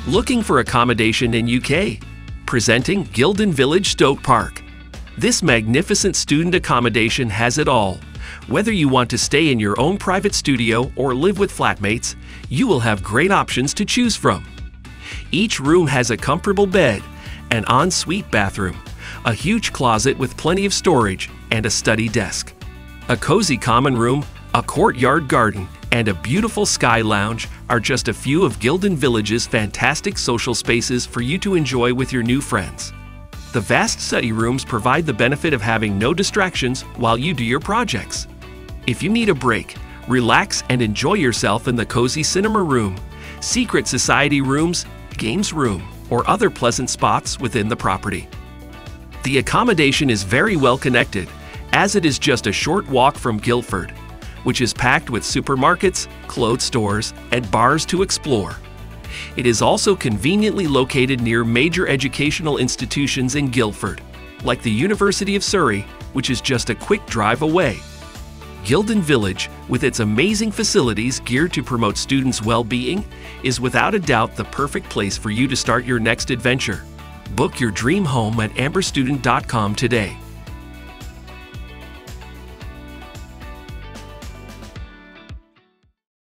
Looking for accommodation in UK? Presenting Guilden Village, Stoke Park. This magnificent student accommodation has it all. Whether you want to stay in your own private studio or live with flatmates, you will have great options to choose from. Each room has a comfortable bed, an ensuite bathroom, a huge closet with plenty of storage, and a study desk. A cozy common room, a courtyard garden, and a beautiful sky lounge are just a few of Guilden Village's fantastic social spaces for you to enjoy with your new friends. The vast study rooms provide the benefit of having no distractions while you do your projects. If you need a break, relax and enjoy yourself in the cozy cinema room, secret society rooms, games room, or other pleasant spots within the property. The accommodation is very well connected, as it is just a short walk from Guildford, which is packed with supermarkets, clothes stores, and bars to explore. It is also conveniently located near major educational institutions in Guildford, like the University of Surrey, which is just a quick drive away. Guilden Village, with its amazing facilities geared to promote students' well-being, is without a doubt the perfect place for you to start your next adventure. Book your dream home at amberstudent.com today.